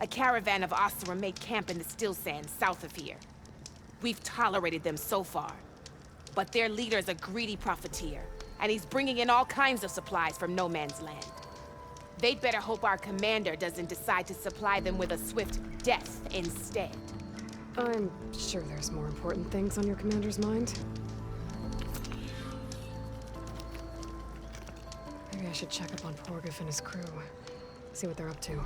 A caravan of Oseram made camp in the still sands south of here. We've tolerated them so far. But their leader's a greedy profiteer, and he's bringing in all kinds of supplies from no man's land. They'd better hope our commander doesn't decide to supply them with a swift death instead. I'm sure there's more important things on your commander's mind. Maybe I should check up on Porgif and his crew. See what they're up to.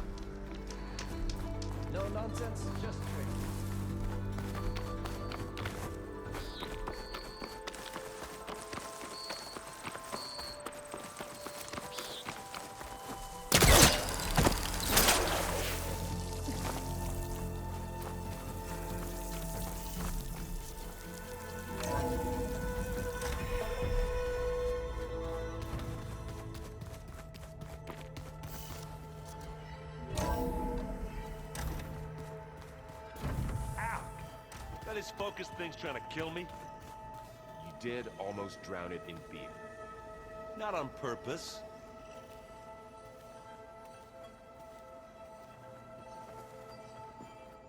No nonsense, just straight. This focus thing's trying to kill me? You did almost drown it in beer. Not on purpose.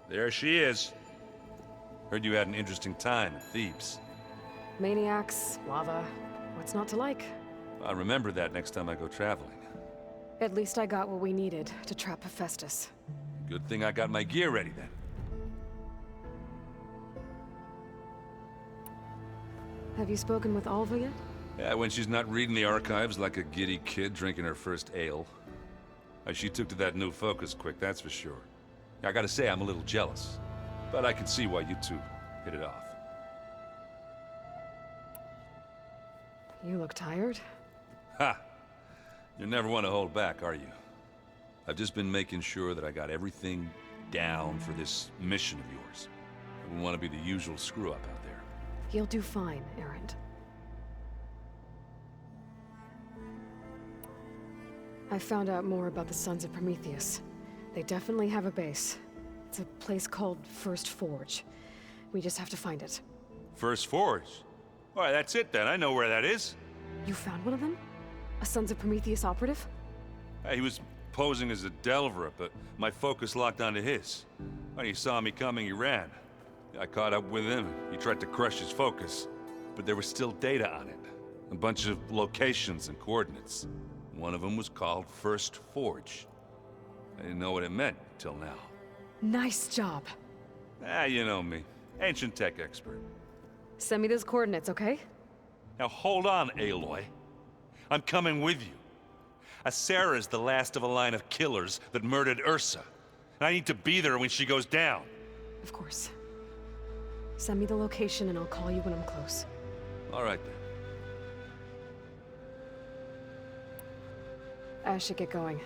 There she is. Heard you had an interesting time at Thebes. Maniacs, lava, what's not to like? I'll remember that next time I go traveling. At least I got what we needed to trap Hephaestus. Good thing I got my gear ready then. Have you spoken with Alva yet? Yeah, when she's not reading the archives like a giddy kid drinking her first ale. She took to that new focus quick, that's for sure. I gotta say, I'm a little jealous. But I can see why you two hit it off. You look tired. Ha! You never want to hold back, are you? I've just been making sure that I got everything down for this mission of yours. I wouldn't want to be the usual screw-up out there. You'll do fine, Erend. I found out more about the Sons of Prometheus. They definitely have a base. It's a place called First Forge. We just have to find it. First Forge? Alright, that's it then. I know where that is. You found one of them? A Sons of Prometheus operative? He was posing as a Delver, but my focus locked onto his. When he saw me coming, he ran. I caught up with him. He tried to crush his focus, but there was still data on it. A bunch of locations and coordinates. One of them was called First Forge. I didn't know what it meant till now. Nice job. You know me. Ancient tech expert. Send me those coordinates, okay? Now hold on, Aloy. I'm coming with you. Sarah's the last of a line of killers that murdered Ursa. And I need to be there when she goes down. Of course. Send me the location and I'll call you when I'm close. All right then. I should get going.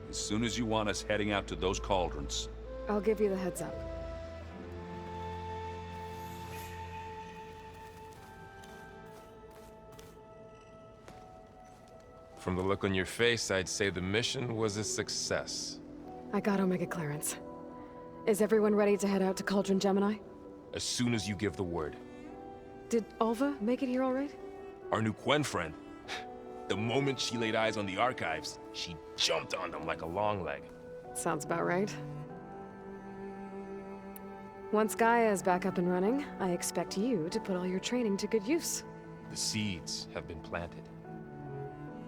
As soon as you want us heading out to those cauldrons. I'll give you the heads up. From the look on your face, I'd say the mission was a success. I got Omega clearance. Is everyone ready to head out to Cauldron Gemini? As soon as you give the word. Did Alva make it here all right? Our new Quen friend. The moment she laid eyes on the archives, she jumped on them like a long leg. Sounds about right. Once GAIA is back up and running, I expect you to put all your training to good use. The seeds have been planted.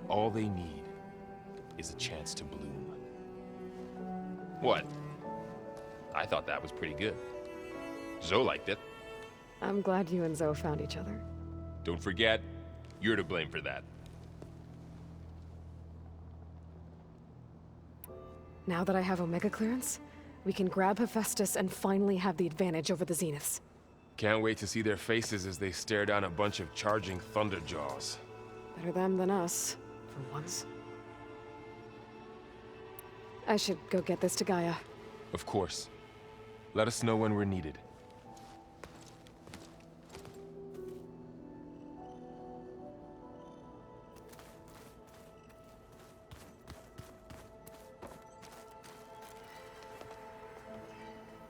All they need is a chance to bloom. What? I thought that was pretty good. Zoe liked it. I'm glad you and Zoe found each other. Don't forget, you're to blame for that. Now that I have Omega clearance, we can grab Hephaestus and finally have the advantage over the Zeniths. Can't wait to see their faces as they stare down a bunch of charging Thunderjaws. Better them than us, for once. I should go get this to GAIA. Of course. Let us know when we're needed.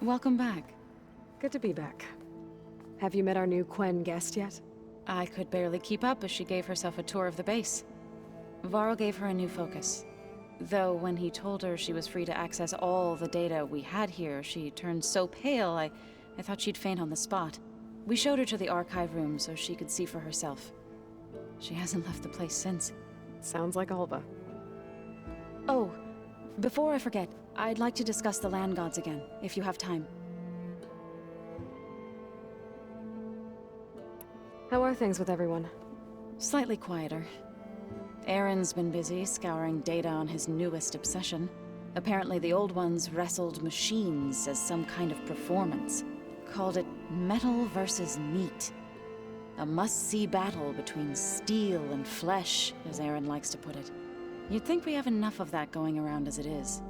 Welcome back. Good to be back. Have you met our new Quen guest yet? I could barely keep up as she gave herself a tour of the base. Varl gave her a new focus. Though when he told her she was free to access all the data we had here, she turned so pale, I thought she'd faint on the spot. We showed her to the archive room so she could see for herself. She hasn't left the place since. Sounds like Alva. Oh, before I forget, I'd like to discuss the land gods again, if you have time. How are things with everyone? Slightly quieter. Erend's been busy scouring data on his newest obsession. Apparently the old ones wrestled machines as some kind of performance. Called it metal versus meat. A must-see battle between steel and flesh, as Erend likes to put it. You'd think we have enough of that going around as it is.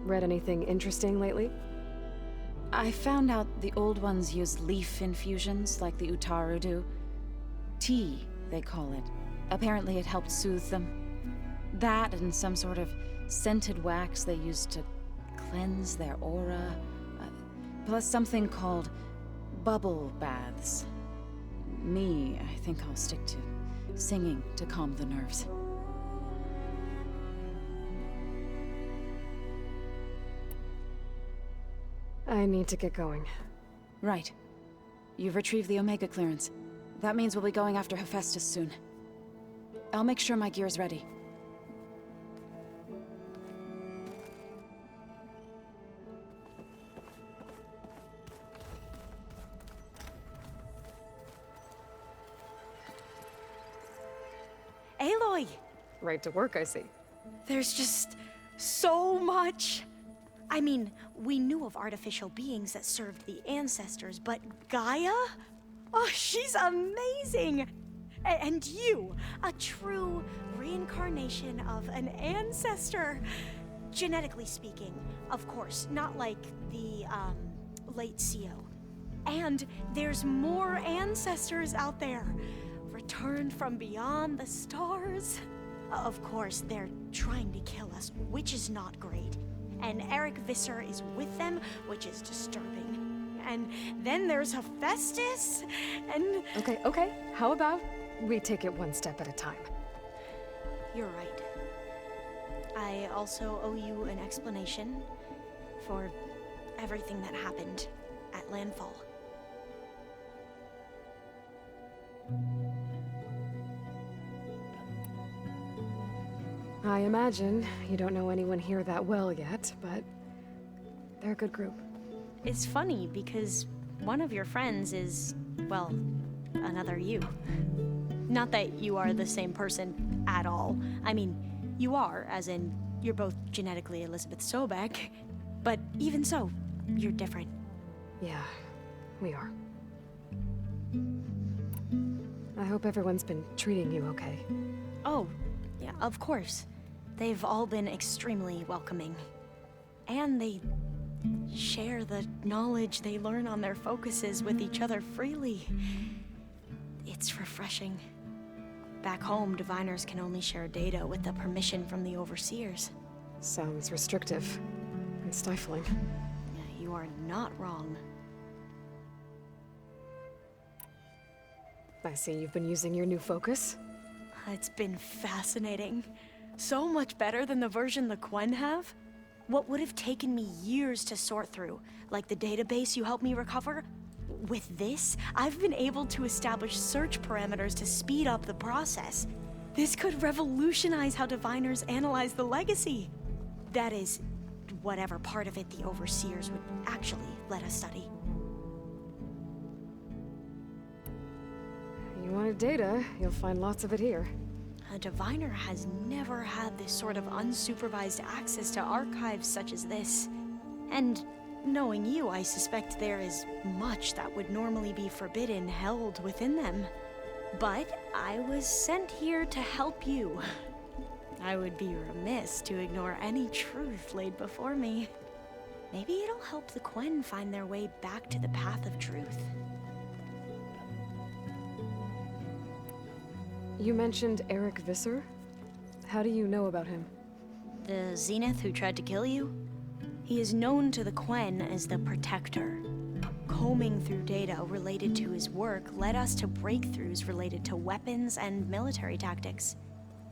Read anything interesting lately? I found out the old ones use leaf infusions like the Utaru do. Tea, they call it. Apparently it helped soothe them. That and some sort of scented wax they used to cleanse their aura. Plus something called bubble baths. Me, I think I'll stick to singing to calm the nerves. I need to get going. Right. You've retrieved the Omega clearance. That means we'll be going after Hephaestus soon. I'll make sure my gear's ready. Aloy! Right to work, I see. There's just so much. I mean, we knew of artificial beings that served the ancestors, but Gaia? Oh, she's amazing! And you, a true reincarnation of an ancestor. Genetically speaking, of course, not like the, late CO. And there's more ancestors out there, returned from beyond the stars. Of course, they're trying to kill us, which is not great. And Eric Visser is with them, which is disturbing. And then there's Hephaestus, and... Okay. How about we take it one step at a time? You're right. I also owe you an explanation for everything that happened at Landfall. I imagine you don't know anyone here that well yet, but they're a good group. It's funny because one of your friends is, well, another you. Not that you are the same person at all. I mean, you are, as in, you're both genetically Elizabeth Sobek, but even so, you're different. Yeah, we are. I hope everyone's been treating you okay. Oh, yeah, of course. They've all been extremely welcoming. And they share the knowledge they learn on their focuses with each other freely. It's refreshing. Back home, diviners can only share data with the permission from the overseers. Sounds restrictive and stifling. You are not wrong. I see you've been using your new focus. It's been fascinating. So much better than the version the Quen have. What would have taken me years to sort through, like the database you helped me recover, with this, I've been able to establish search parameters to speed up the process. This could revolutionize how diviners analyze the legacy. That is, whatever part of it the overseers would actually let us study. You wanted data, you'll find lots of it here. A diviner has never had this sort of unsupervised access to archives such as this. And knowing you, I suspect there is much that would normally be forbidden held within them. But I was sent here to help you. I would be remiss to ignore any truth laid before me. Maybe it'll help the Quen find their way back to the path of truth. You mentioned Eric Visser? How do you know about him? The Zenith who tried to kill you? He is known to the Quen as the Protector. Combing through data related to his work led us to breakthroughs related to weapons and military tactics.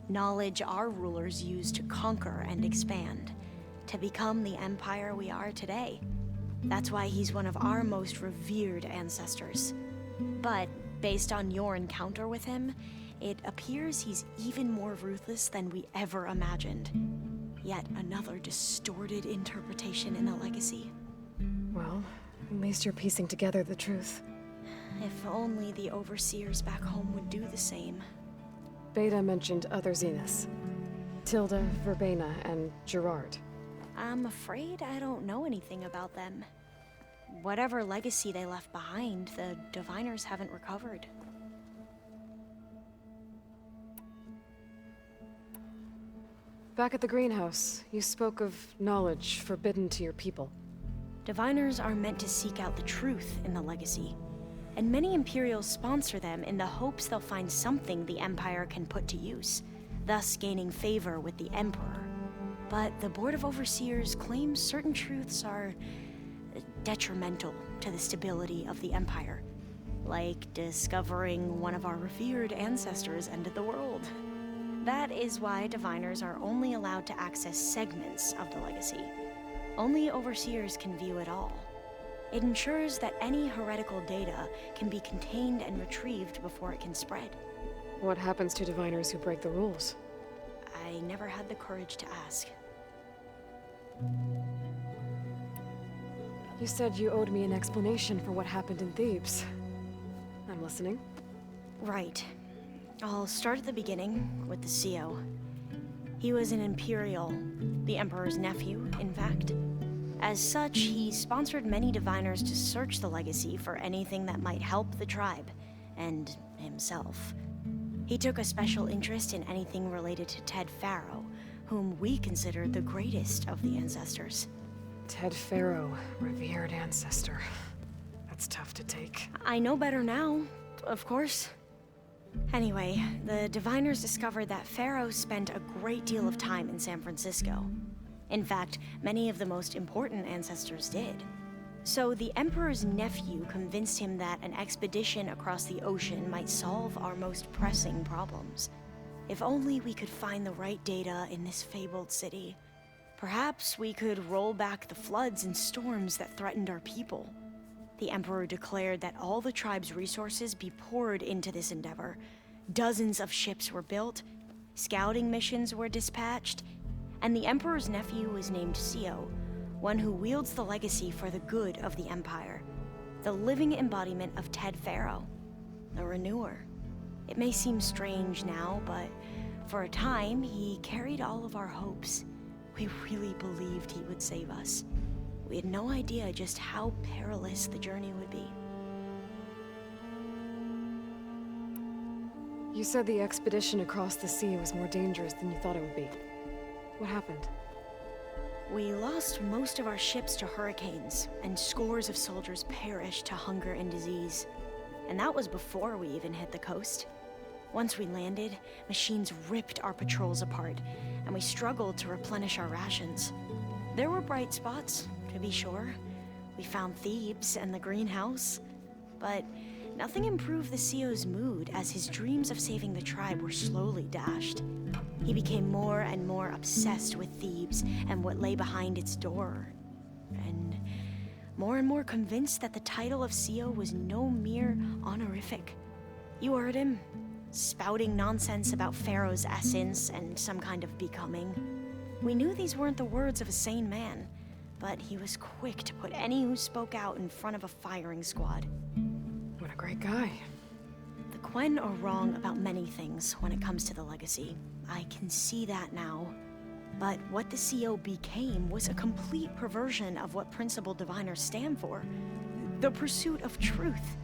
Knowledge our rulers used to conquer and expand, to become the empire we are today. That's why he's one of our most revered ancestors. But based on your encounter with him, it appears he's even more ruthless than we ever imagined. Yet another distorted interpretation in the legacy. Well, at least you're piecing together the truth. If only the overseers back home would do the same. Beta mentioned other Zeniths. Tilda, Verbena, and Gerard. I'm afraid I don't know anything about them. Whatever legacy they left behind, the Diviners haven't recovered. Back at the greenhouse, you spoke of knowledge forbidden to your people. Diviners are meant to seek out the truth in the legacy, and many Imperials sponsor them in the hopes they'll find something the Empire can put to use, thus gaining favor with the Emperor. But the Board of Overseers claims certain truths are detrimental to the stability of the Empire, like discovering one of our revered ancestors ended the world. That is why Diviners are only allowed to access segments of the legacy. Only Overseers can view it all. It ensures that any heretical data can be contained and retrieved before it can spread. What happens to Diviners who break the rules? I never had the courage to ask. You said you owed me an explanation for what happened in Thebes. I'm listening. Right. I'll start at the beginning with the CO. He was an Imperial, the Emperor's nephew, in fact. As such, he sponsored many Diviners to search the legacy for anything that might help the tribe, and himself. He took a special interest in anything related to Ted Faro, whom we consider the greatest of the ancestors. Ted Faro, revered ancestor. That's tough to take. I know better now, of course. Anyway, the Diviners discovered that Faro spent a great deal of time in San Francisco. In fact, many of the most important ancestors did. So the Emperor's nephew convinced him that an expedition across the ocean might solve our most pressing problems. If only we could find the right data in this fabled city, perhaps we could roll back the floods and storms that threatened our people. The Emperor declared that all the tribe's resources be poured into this endeavor. Dozens of ships were built, scouting missions were dispatched, and the Emperor's nephew was named CO, one who wields the legacy for the good of the Empire, the living embodiment of Ted Faro, the Renewer. It may seem strange now, but for a time, he carried all of our hopes. We really believed he would save us. We had no idea just how perilous the journey would be. You said the expedition across the sea was more dangerous than you thought it would be. What happened? We lost most of our ships to hurricanes, and scores of soldiers perished to hunger and disease. And that was before we even hit the coast. Once we landed, machines ripped our patrols apart, and we struggled to replenish our rations. There were bright spots, to be sure. We found Thebes and the greenhouse, but nothing improved the CO's mood as his dreams of saving the tribe were slowly dashed. He became more and more obsessed with Thebes and what lay behind its door, and more convinced that the title of CO was no mere honorific. You heard him, spouting nonsense about Pharaoh's essence and some kind of becoming. We knew these weren't the words of a sane man, but he was quick to put any who spoke out in front of a firing squad. What a great guy. The Quen are wrong about many things when it comes to the legacy. I can see that now. But what the CO became was a complete perversion of what principled diviners stand for. The pursuit of truth.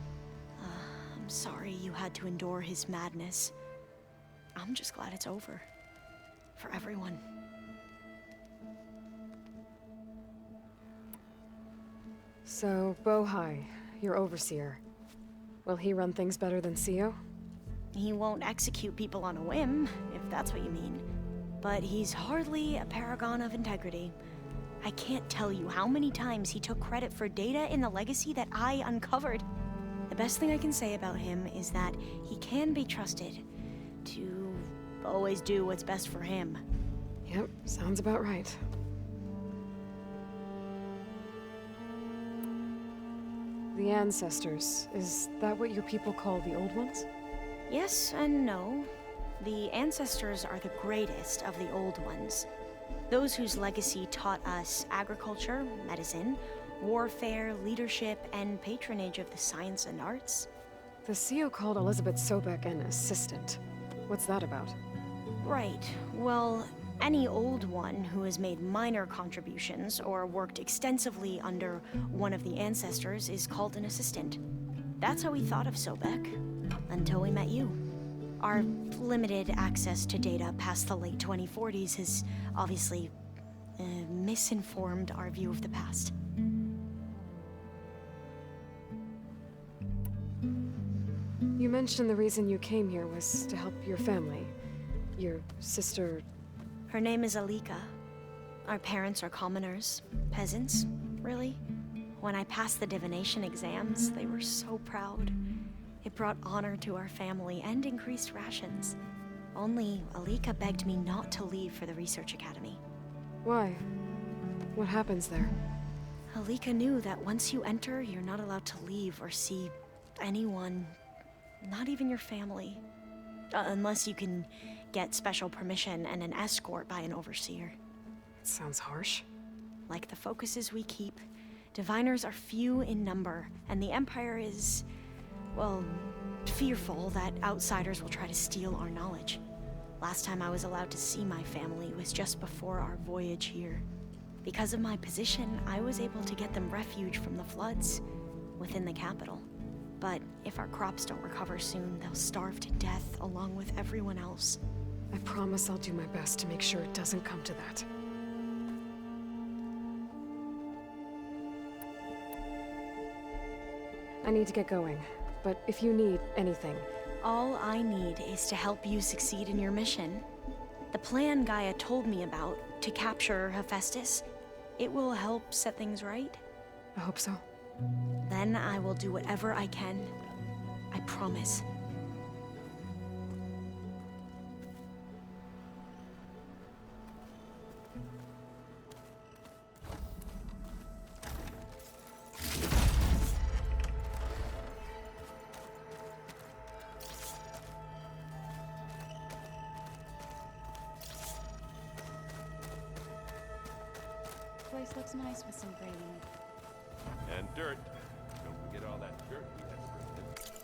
I'm sorry you had to endure his madness. I'm just glad it's over. For everyone. So, Bohai, your overseer. Will he run things better than CO? He won't execute people on a whim, if that's what you mean. But he's hardly a paragon of integrity. I can't tell you how many times he took credit for data in the legacy that I uncovered. The best thing I can say about him is that he can be trusted to always do what's best for him. Yep, sounds about right. The ancestors, is that what your people call the old ones? Yes and no. The ancestors are the greatest of the old ones. Those whose legacy taught us agriculture, medicine, warfare, leadership, and patronage of the science and arts. The CEO called Elizabeth Sobek an assistant. What's that about? Right. Well, any old one who has made minor contributions or worked extensively under one of the ancestors is called an assistant. That's how we thought of Sobek, until we met you. Our limited access to data past the late 2040s has obviously misinformed our view of the past. You mentioned the reason you came here was to help your family. Your sister... Her name is Alika. Our parents are commoners, peasants, really. When I passed the divination exams, they were so proud. It brought honor to our family and increased rations. Only Alika begged me not to leave for the research academy. Why? What happens there? Alika knew that once you enter, you're not allowed to leave or see anyone, not even your family. Unless you can get special permission and an escort by an overseer. It sounds harsh. Like the focuses we keep, diviners are few in number, and the Empire is, well, fearful that outsiders will try to steal our knowledge. Last time I was allowed to see my family was just before our voyage here. Because of my position, I was able to get them refuge from the floods within the capital. But if our crops don't recover soon, they'll starve to death along with everyone else. I promise I'll do my best to make sure it doesn't come to that. I need to get going, but if you need anything... All I need is to help you succeed in your mission. The plan GAIA told me about, to capture Hephaestus, it will help set things right. I hope so. Then I will do whatever I can. I promise. Place looks nice with some green. And dirt. Don't forget all that dirt we have scripted.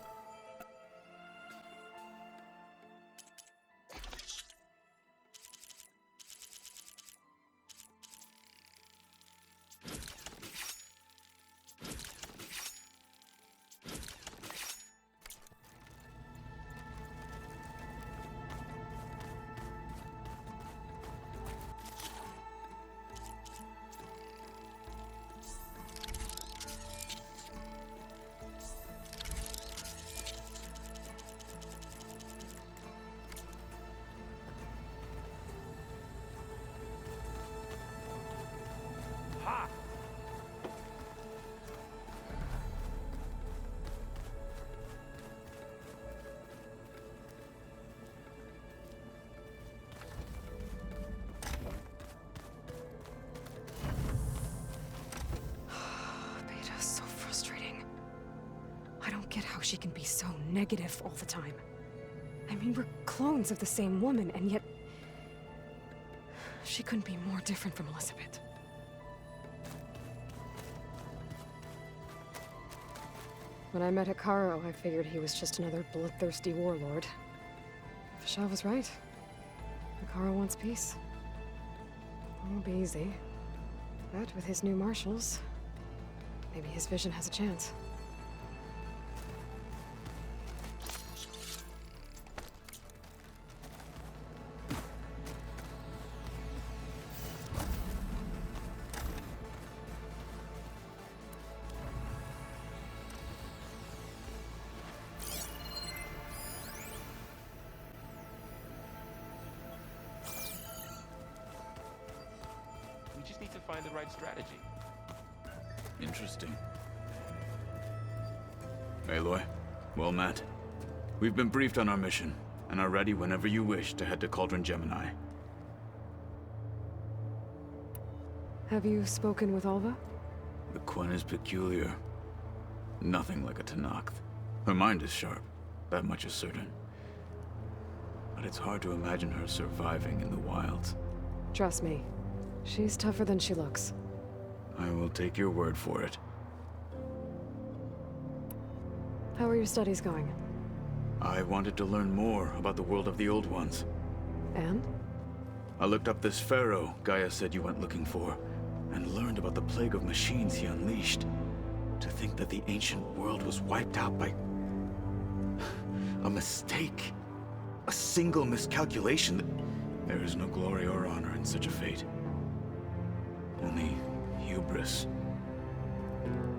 Ha! Beta's so frustrating. I don't get how she can be so negative all the time. I mean, we're clones of the same woman, and yet... she couldn't be more different from Elizabeth. When I met Hikaru, I figured he was just another bloodthirsty warlord. Fasha was right. Hikaru wants peace. It won't be easy. But with his new marshals, maybe his vision has a chance. We just need to find the right strategy. Interesting. Aloy, well met. We've been briefed on our mission. and are ready whenever you wish to head to Cauldron Gemini. Have you spoken with Alva? The Quen is peculiar. Nothing like a Tenakth. Her mind is sharp, that much is certain. But it's hard to imagine her surviving in the wilds. Trust me, she's tougher than she looks. I will take your word for it. How are your studies going? I wanted to learn more about the world of the Old Ones. And? I looked up this pharaoh GAIA said you went looking for, and learned about the plague of machines he unleashed. To think that the ancient world was wiped out by a mistake. A single miscalculation. There is no glory or honor in such a fate. Only hubris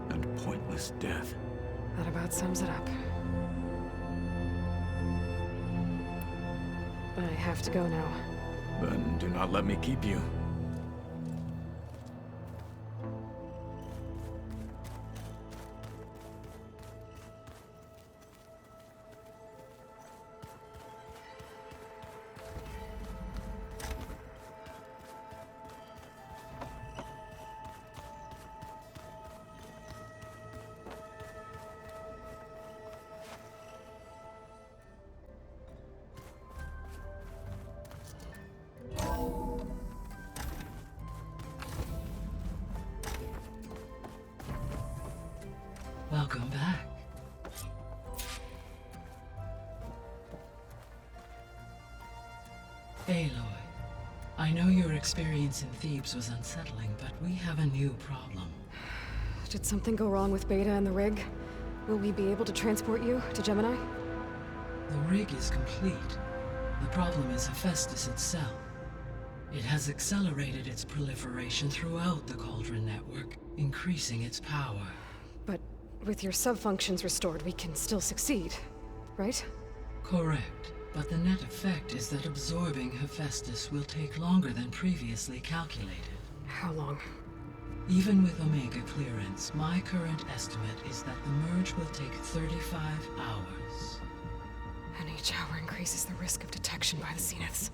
and pointless death. That about sums it up. I have to go now. Then do not let me keep you. Welcome back. Aloy, I know your experience in Thebes was unsettling, but we have a new problem. Did something go wrong with Beta and the rig? Will we be able to transport you to Gemini? The rig is complete. The problem is Hephaestus itself. It has accelerated its proliferation throughout the Cauldron network, increasing its power. But with your sub-functions restored, we can still succeed, right? Correct. But the net effect is that absorbing Hephaestus will take longer than previously calculated. How long? Even with Omega clearance, my current estimate is that the merge will take 35 hours. And each hour increases the risk of detection by the Zeniths.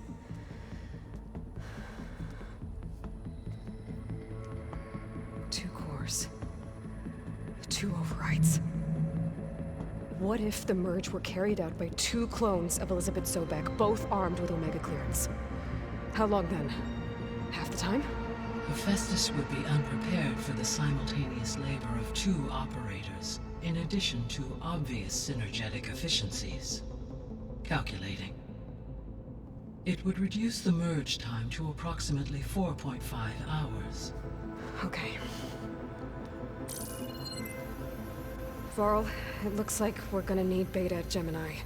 Two cores. Two overrides. What if the merge were carried out by two clones of Elizabeth Sobek, both armed with Omega clearance? How long then? Half the time? Hephaestus would be unprepared for the simultaneous labor of two operators, in addition to obvious synergetic efficiencies. Calculating. It would reduce the merge time to approximately 4.5 hours. Okay. Varl, it looks like we're gonna need Beta at Gemini.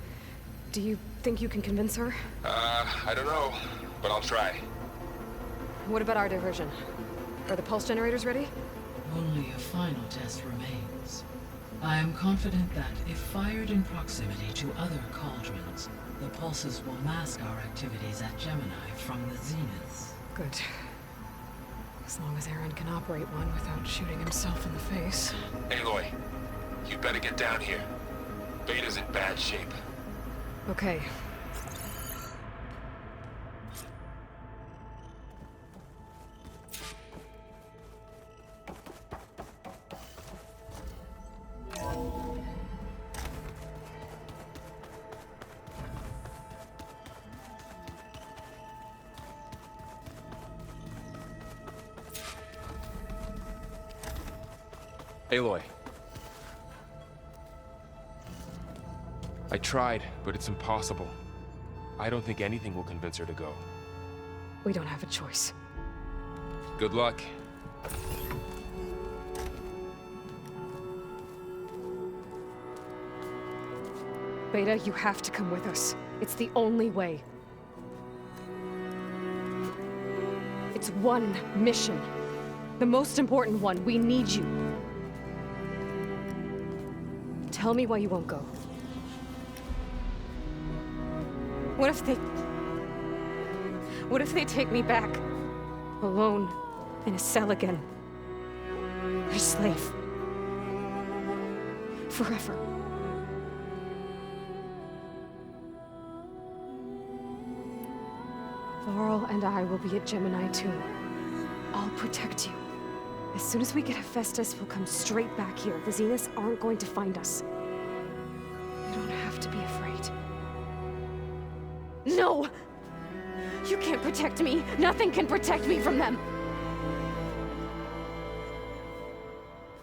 Do you think you can convince her? I don't know, but I'll try. What about our diversion? Are the pulse generators ready? Only a final test remains. I am confident that, if fired in proximity to other cauldrons, the pulses will mask our activities at Gemini from the zeniths. Good. As long as Erend can operate one without shooting himself in the face. Aloy, you better get down here. Beta's in bad shape. Okay. Aloy. I tried, but it's impossible. I don't think anything will convince her to go. We don't have a choice. Good luck. Beta, you have to come with us. It's the only way. It's one mission. The most important one. We need you. Tell me why you won't go. What if they take me back? Alone, in a cell again. A slave. Forever. Varl and I will be at Gemini too. I'll protect you. As soon as we get Hephaestus, we'll come straight back here. The Zeniths aren't going to find us. You don't have to be afraid. No! You can't protect me. Nothing can protect me from them.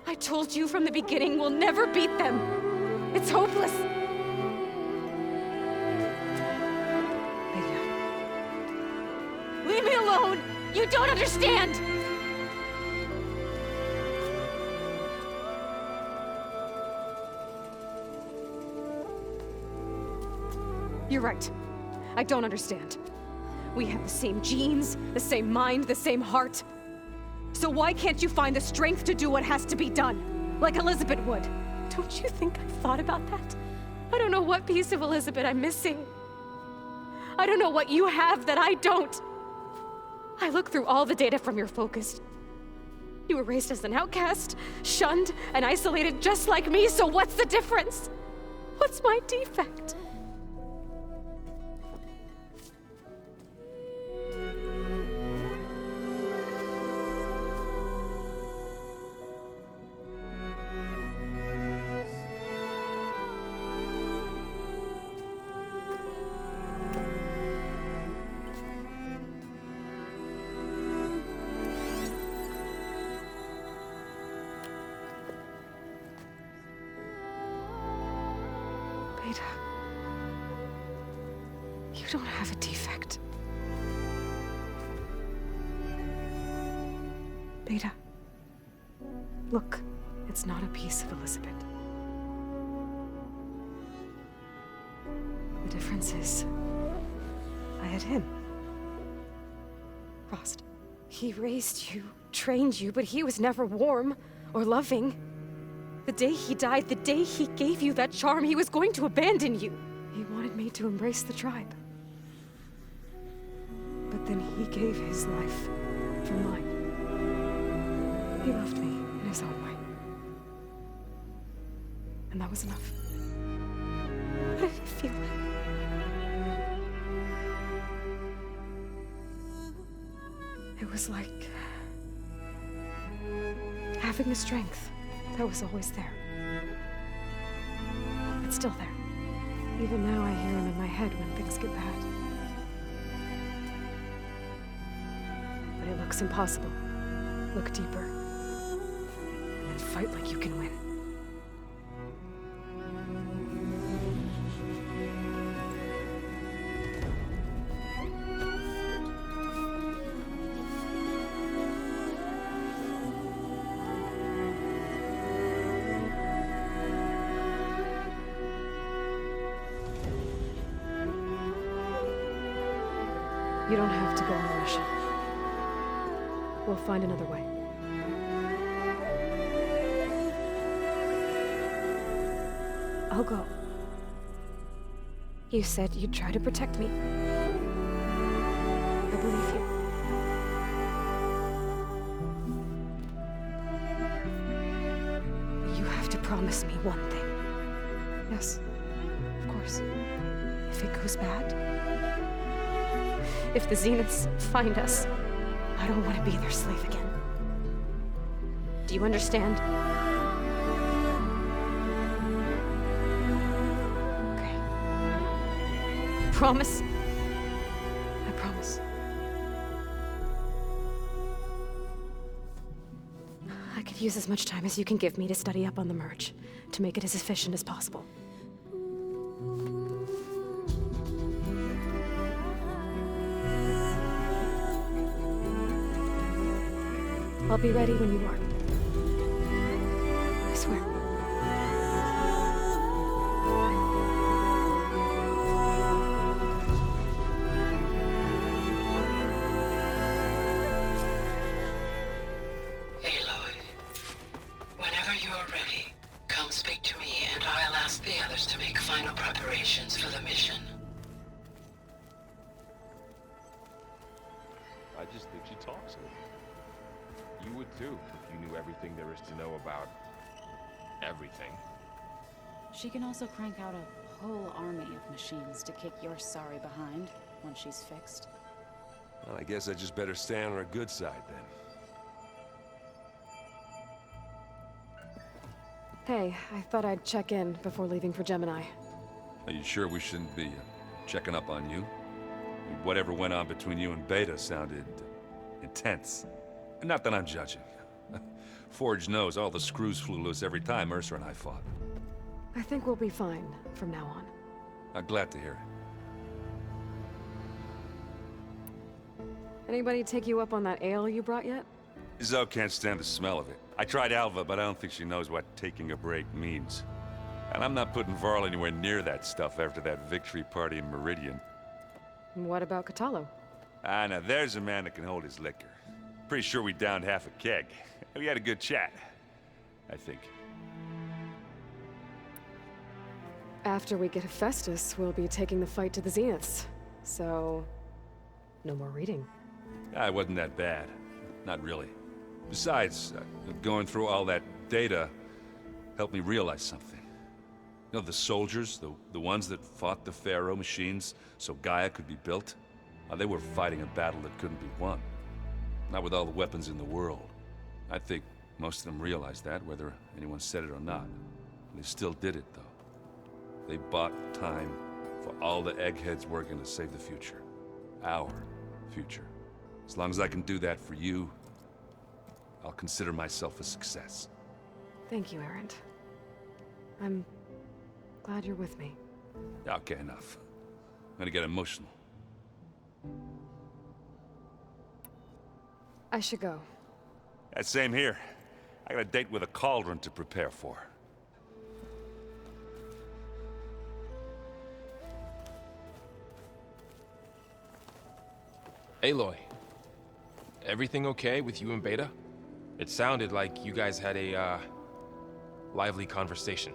I told you from the beginning we'll never beat them. It's hopeless. Beta. Leave me alone! You don't understand! You're right. I don't understand. We have the same genes, the same mind, the same heart. So why can't you find the strength to do what has to be done? Like Elizabeth would. Don't you think I've thought about that? I don't know what piece of Elizabeth I'm missing. I don't know what you have that I don't. I look through all the data from your focus. You were raised as an outcast, shunned, and isolated just like me, so what's the difference? What's my defect? Beta. You don't have a defect. Beta. Look, it's not a piece of Elizabeth. The difference is, I had him. Frost. He raised you, trained you, but he was never warm or loving. The day he died, the day he gave you that charm, he was going to abandon you. He wanted me to embrace the tribe. But then he gave his life for mine. He loved me in his own way. And that was enough. What did it feel like? It was like having the strength that was always there. It's still there. Even now I hear him in my head when things get bad. But it looks impossible. Look deeper. And fight like you can win. You don't have to go on the mission. We'll find another way. I'll go. You said you'd try to protect me. I believe you. You have to promise me one thing. Yes, of course. If it goes bad, if the Zeniths find us, I don't want to be their slave again. Do you understand? Okay. Promise? I promise. I could use as much time as you can give me to study up on the merge, to make it as efficient as possible. I'll be ready when you are. I swear. Aloy, whenever you are ready, come speak to me and I'll ask the others to make final preparations for the mission. I just think she talks a little. You would too, if you knew everything there is to know about everything. She can also crank out a whole army of machines to kick your sorry behind once she's fixed. Well, I guess I just better stay on our good side, then. Hey, I thought I'd check in before leaving for Gemini. Are you sure we shouldn't be checking up on you? I mean, whatever went on between you and Beta sounded intense. Not that I'm judging. Forge knows all the screws flew loose every time Ursa and I fought. I think we'll be fine from now on. I'm glad to hear it. Anybody take you up on that ale you brought yet? Zoe can't stand the smell of it. I tried Alva, but I don't think she knows what taking a break means. And I'm not putting Varl anywhere near that stuff after that victory party in Meridian. What about Kotallo? Ah, now there's a man that can hold his liquor. Pretty sure we downed half a keg. We had a good chat, I think. After we get Hephaestus, we'll be taking the fight to the Zeniths. So, no more reading. Ah, it wasn't that bad. Not really. Besides, going through all that data helped me realize something. You know, the soldiers, the ones that fought the Pharaoh machines so Gaia could be built, they were fighting a battle that couldn't be won. Not with all the weapons in the world. I think most of them realized that, whether anyone said it or not. They still did it, though. They bought time for all the eggheads working to save the future. Our future. As long as I can do that for you, I'll consider myself a success. Thank you, Erend. I'm glad you're with me. Okay, enough. I'm gonna get emotional. I should go. Same here. I got a date with a cauldron to prepare for. Aloy, everything okay with you and Beta? It sounded like you guys had a, lively conversation.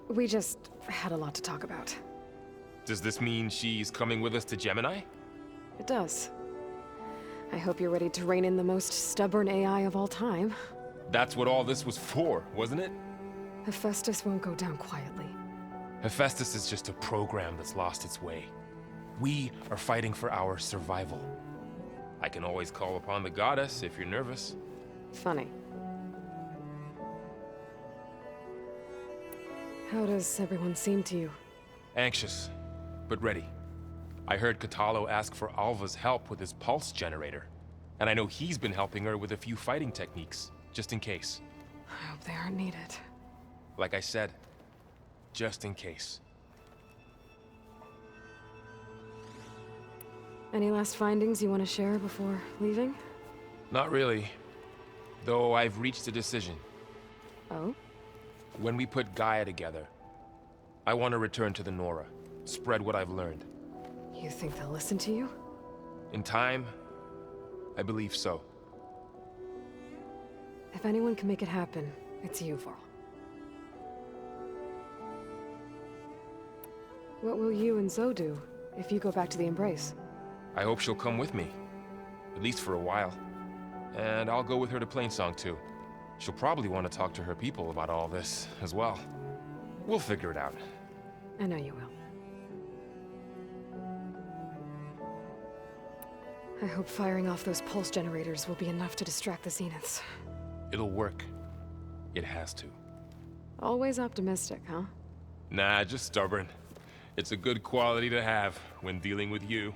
We just had a lot to talk about. Does this mean she's coming with us to Gemini? It does. I hope you're ready to rein in the most stubborn AI of all time. That's what all this was for, wasn't it? Hephaestus won't go down quietly. Hephaestus is just a program that's lost its way. We are fighting for our survival. I can always call upon the goddess if you're nervous. Funny. How does everyone seem to you? Anxious, but ready. I heard Kotallo ask for Alva's help with his pulse generator. And I know he's been helping her with a few fighting techniques, just in case. I hope they aren't needed. Like I said, just in case. Any last findings you want to share before leaving? Not really. Though I've reached a decision. Oh? When we put Gaia together, I want to return to the Nora. Spread what I've learned. You think they'll listen to you? In time, I believe so. If anyone can make it happen, it's you, Varl. What will you and Zoe do if you go back to the Embrace? I hope she'll come with me. At least for a while. And I'll go with her to Plainsong too. She'll probably want to talk to her people about all this as well. We'll figure it out. I know you will. I hope firing off those pulse generators will be enough to distract the Zeniths. It'll work. It has to. Always optimistic, huh? Nah, just stubborn. It's a good quality to have when dealing with you.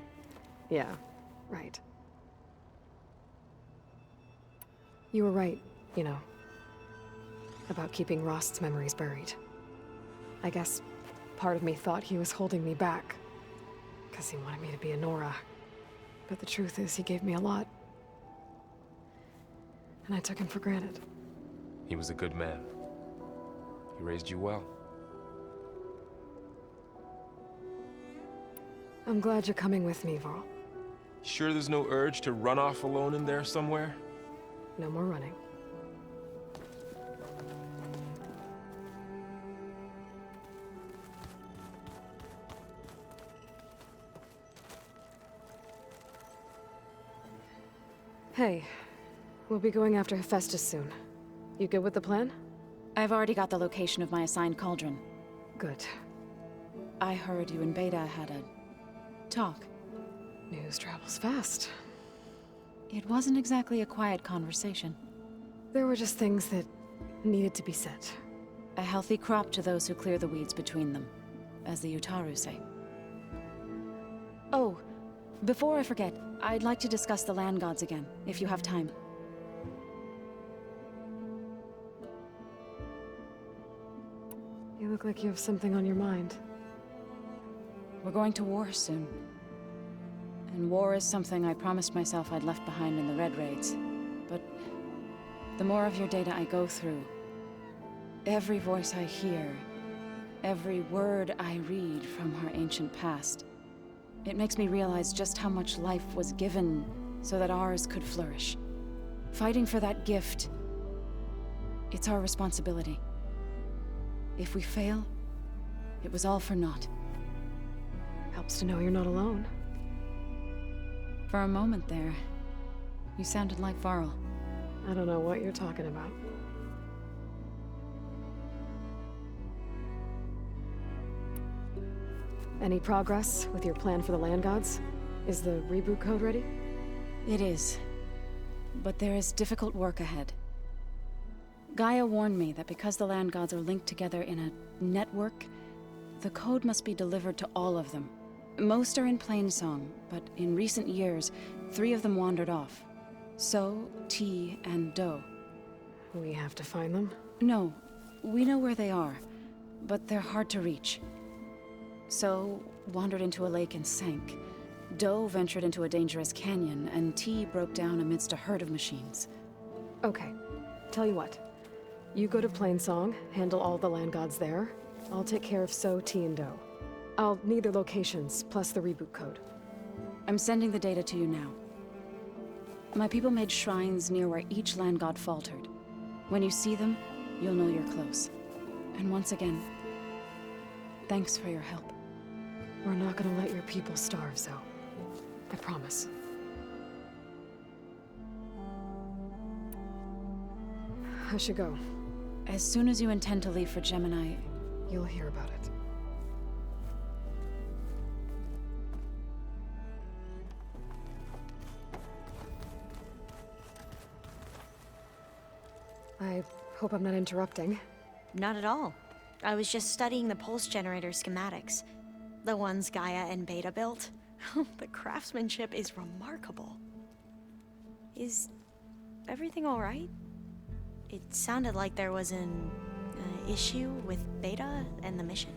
Yeah, right. You were right, you know, about keeping Rost's memories buried. I guess part of me thought he was holding me back, because he wanted me to be a Nora. But the truth is, he gave me a lot. And I took him for granted. He was a good man. He raised you well. I'm glad you're coming with me, Varl. Sure there's no urge to run off alone in there somewhere? No more running. Hey, we'll be going after Hephaestus soon. You good with the plan? I've already got the location of my assigned cauldron. Good. I heard you and Beta had a talk. News travels fast. It wasn't exactly a quiet conversation. There were just things that needed to be said. A healthy crop to those who clear the weeds between them, as the Utaru say. Oh, before I forget, I'd like to discuss the land gods again, if you have time. You look like you have something on your mind. We're going to war soon. And war is something I promised myself I'd left behind in the Red Raids. But the more of your data I go through, every voice I hear, every word I read from our ancient past, it makes me realize just how much life was given so that ours could flourish. Fighting for that gift, it's our responsibility. If we fail, it was all for naught. Helps to know you're not alone. For a moment there, you sounded like Varl. I don't know what you're talking about. Any progress with your plan for the land gods? Is the reboot code ready? It is. But there is difficult work ahead. GAIA warned me that because the land gods are linked together in a network, the code must be delivered to all of them. Most are in Plainsong, but in recent years, 3 of them wandered off. So, T, and Do. We have to find them? No, we know where they are, but they're hard to reach. So, wandered into a lake and sank. Do ventured into a dangerous canyon, and T broke down amidst a herd of machines. Okay. Tell you what. You go to Plainsong, handle all the land gods there. I'll take care of So, T, and Do. I'll need their locations, plus the reboot code. I'm sending the data to you now. My people made shrines near where each land god faltered. When you see them, you'll know you're close. And once again, thanks for your help. We're not gonna let your people starve, Zoe. I promise. I should go. As soon as you intend to leave for Gemini, you'll hear about it. I hope I'm not interrupting. Not at all. I was just studying the pulse generator schematics. The ones GAIA and Beta built. The craftsmanship is remarkable. Is everything all right? It sounded like there was an issue with Beta and the mission.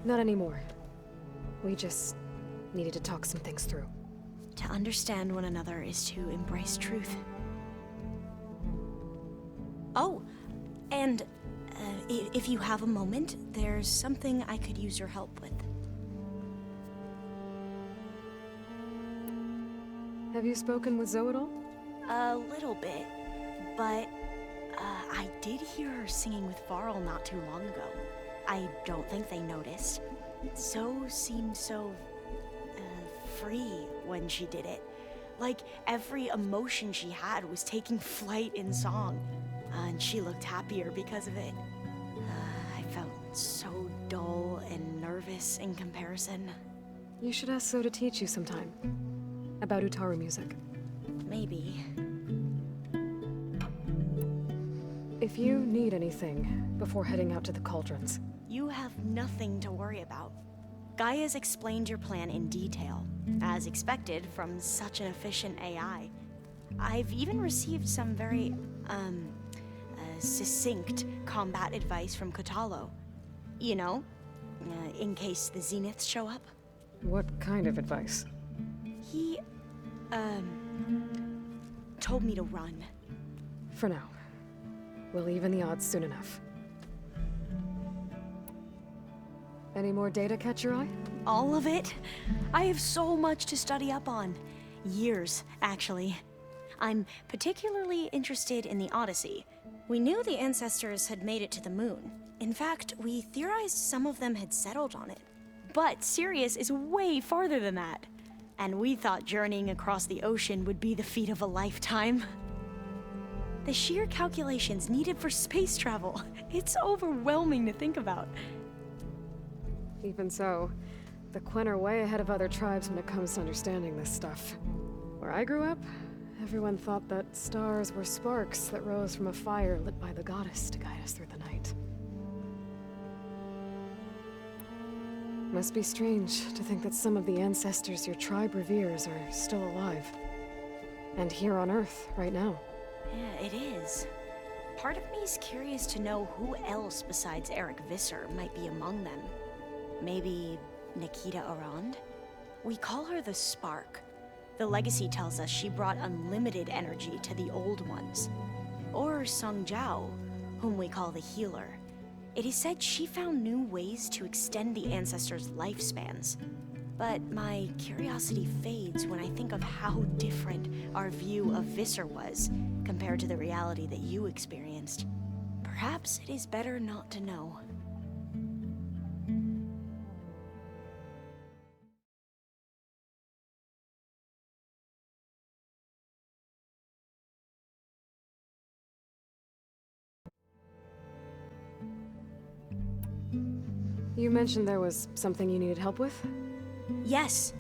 Not anymore. We just needed to talk some things through. To understand one another is to embrace truth. Oh, and if you have a moment, there's something I could use your help with. Have you spoken with Zoe at all? A little bit, but I did hear her singing with Varl not too long ago. I don't think they noticed. Zoe seemed so free when she did it. Like every emotion she had was taking flight in song. And she looked happier because of it. I felt so dull and nervous in comparison. You should ask Zoe to teach you sometime. About Utaru music. Maybe. If you need anything before heading out to the cauldrons. You have nothing to worry about. GAIA's explained your plan in detail, as expected from such an efficient AI. I've even received some very, succinct combat advice from Kotallo. You know, in case the Zeniths show up. What kind of advice? He, told me to run. For now. We'll even the odds soon enough. Any more data catch your eye? All of it? I have so much to study up on. Years, actually. I'm particularly interested in the Odyssey. We knew the ancestors had made it to the moon. In fact, we theorized some of them had settled on it. But Sirius is way farther than that. And we thought journeying across the ocean would be the feat of a lifetime. The sheer calculations needed for space travel, it's overwhelming to think about. Even so, the Quen are way ahead of other tribes when it comes to understanding this stuff. Where I grew up, Everyone thought that stars were sparks that rose from a fire lit by the goddess to guide us through the night. Must be strange to think that some of the ancestors your tribe reveres are still alive. And here on Earth, right now. Yeah, it is. Part of me is curious to know who else besides Eric Visser might be among them. Maybe Nikita Erend? We call her the Spark. The legacy tells us she brought unlimited energy to the Old Ones. Or Sung Jiao, whom we call the Healer. It is said she found new ways to extend the ancestors' lifespans. But my curiosity fades when I think of how different our view of Visser was compared to the reality that you experienced. Perhaps it is better not to know. You mentioned there was something you needed help with? Yes.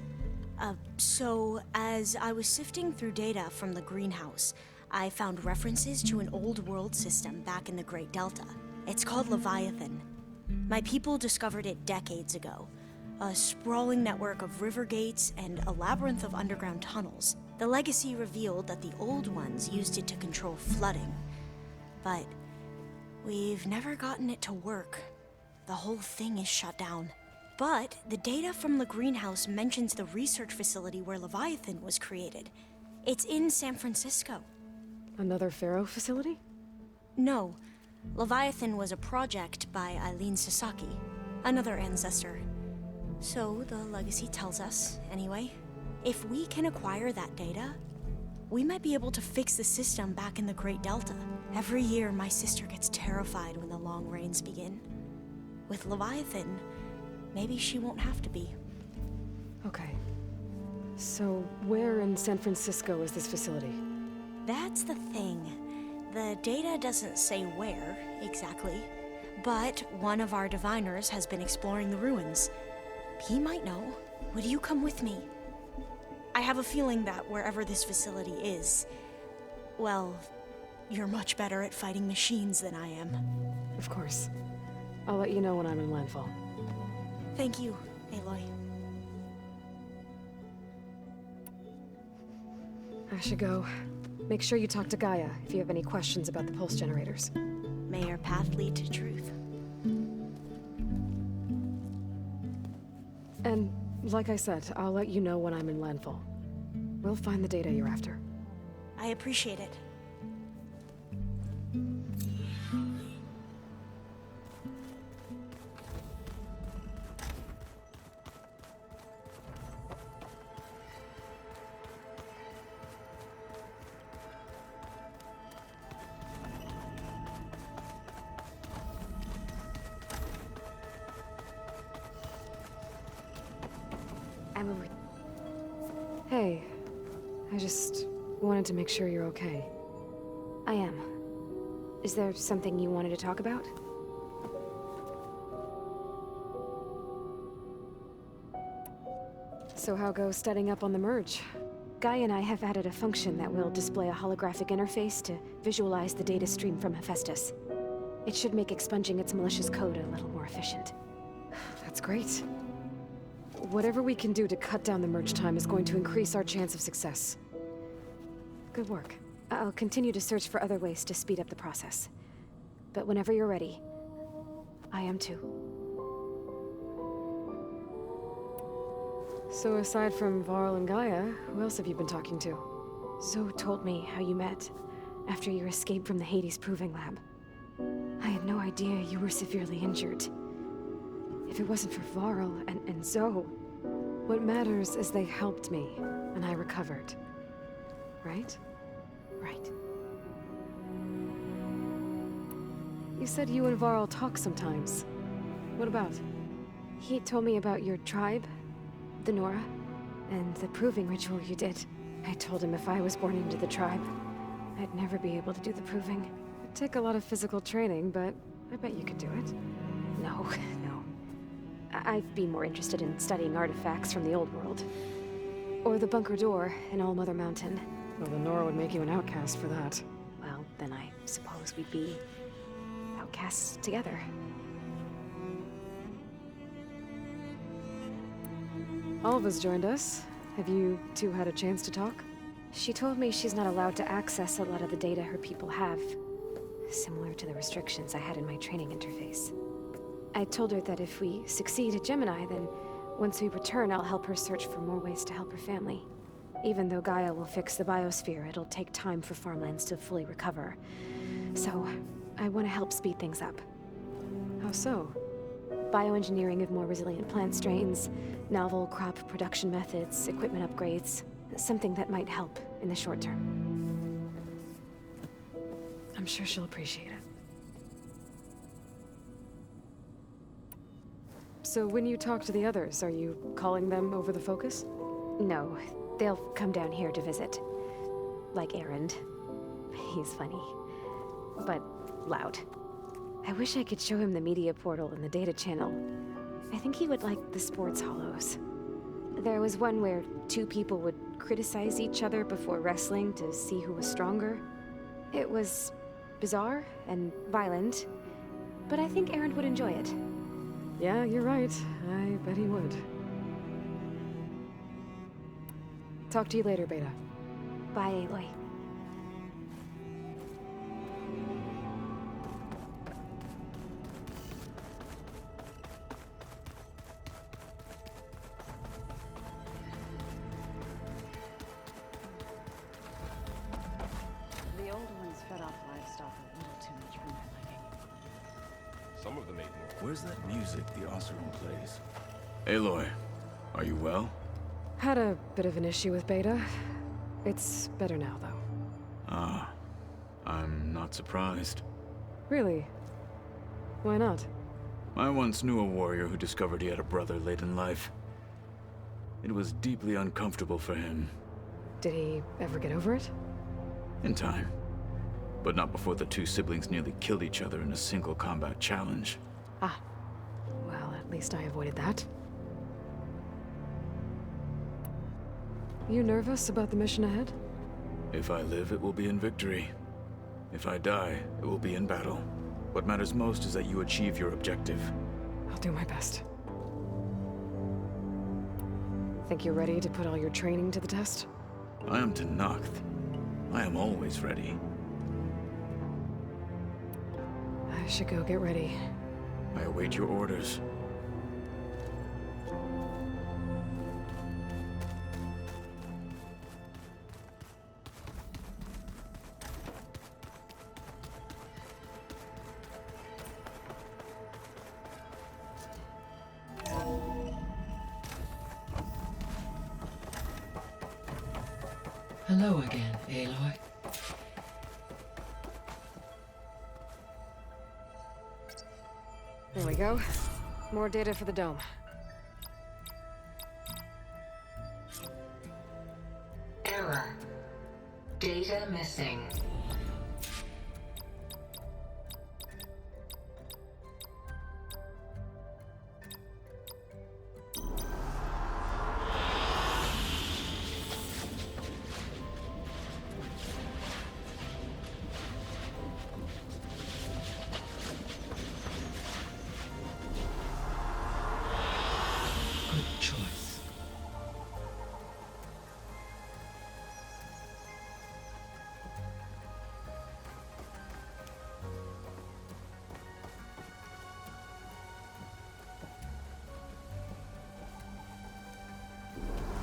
So, as I was sifting through data from the greenhouse, I found references to an old world system back in the Great Delta. It's called Leviathan. My people discovered it decades ago. A sprawling network of river gates and a labyrinth of underground tunnels. The legacy revealed that the Old Ones used it to control flooding. But we've never gotten it to work. The whole thing is shut down. But the data from the greenhouse mentions the research facility where Leviathan was created. It's in San Francisco. Another Pharaoh facility? No. Leviathan was a project by Eileen Sasaki, another ancestor. So the legacy tells us, anyway. If we can acquire that data, we might be able to fix the system back in the Great Delta. Every year, my sister gets terrified when the long rains begin. With Leviathan, maybe she won't have to be. Okay. So, where in San Francisco is this facility? That's the thing. The data doesn't say where, exactly. But one of our diviners has been exploring the ruins. He might know. Would you come with me? I have a feeling that wherever this facility is, well, you're much better at fighting machines than I am. Of course. I'll let you know when I'm in landfall. Thank you, Aloy. I should go. Make sure you talk to GAIA if you have any questions about the pulse generators. May your path lead to truth. And, like I said, I'll let you know when I'm in landfall. We'll find the data you're after. I appreciate it. Hey, I just wanted to make sure you're okay. I am. Is there something you wanted to talk about? So how goes setting up on the merge? GAIA and I have added a function that will display a holographic interface to visualize the data stream from Hephaestus. It should make expunging its malicious code a little more efficient. That's great. Whatever we can do to cut down the merge time is going to increase our chance of success. Good work. I'll continue to search for other ways to speed up the process. But whenever you're ready, I am too. So aside from Varl and GAIA, who else have you been talking to? Zoe told me how you met after your escape from the Hades Proving Lab. I had no idea you were severely injured. If it wasn't for Varl and Zoe, what matters is they helped me, and I recovered. Right? Right. You said you and Varl talk sometimes. What about? He told me about your tribe, the Nora, and the proving ritual you did. I told him if I was born into the tribe, I'd never be able to do the proving. It'd take a lot of physical training, but I bet you could do it. No, no. I'd be more interested in studying artifacts from the old world. Or the bunker door in All Mother Mountain. Well, the Nora would make you an outcast for that. Well, then I suppose we'd be outcasts together. Alva's joined us. Have you two had a chance to talk? She told me she's not allowed to access a lot of the data her people have. Similar to the restrictions I had in my training interface. I told her that if we succeed at Gemini, then once we return, I'll help her search for more ways to help her family. Even though Gaia will fix the biosphere, it'll take time for farmlands to fully recover. So, I want to help speed things up. How so? Bioengineering of more resilient plant strains, novel crop production methods, equipment upgrades. Something that might help in the short term. I'm sure she'll appreciate it. So when you talk to the others, are you calling them over the focus? No, they'll come down here to visit. Like Erend. He's funny. But loud. I wish I could show him the media portal and the data channel. I think he would like the sports hollows. There was one where two people would criticize each other before wrestling to see who was stronger. It was bizarre and violent, but I think Erend would enjoy it. Yeah, you're right. I bet he would. Talk to you later, Beta. Bye, Aloy. The old ones fed off livestock a little too much for my liking. Some of them ate more. Where's that music the Oseram plays? Aloy, are you well? Had a bit of an issue with Beta. It's better now, though. Ah, I'm not surprised. Really? Why not? I once knew a warrior who discovered he had a brother late in life. It was deeply uncomfortable for him. Did he ever get over it? In time. But not before the two siblings nearly killed each other in a single combat challenge. Ah. Well, at least I avoided that. You nervous about the mission ahead? If I live, it will be in victory. If I die, it will be in battle. What matters most is that you achieve your objective. I'll do my best. Think you're ready to put all your training to the test? I am Tenakth. I am always ready. I should go get ready. I await your orders. Hello again, Aloy. There we go. More data for the dome. Error. Data missing. Good choice.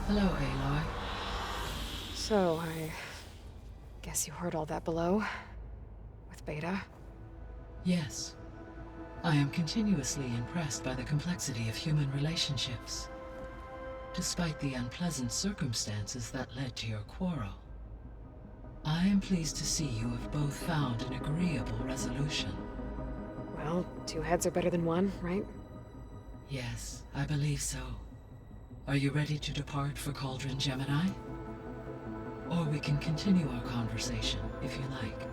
Hello, Aloy. So, I guess you heard all that below? With Beta? Yes. I am continuously impressed by the complexity of human relationships. Despite the unpleasant circumstances that led to your quarrel, I am pleased to see you have both found an agreeable resolution. Well, two heads are better than one, right? Yes, I believe so. Are you ready to depart for Cauldron Gemini? Or we can continue our conversation, if you like.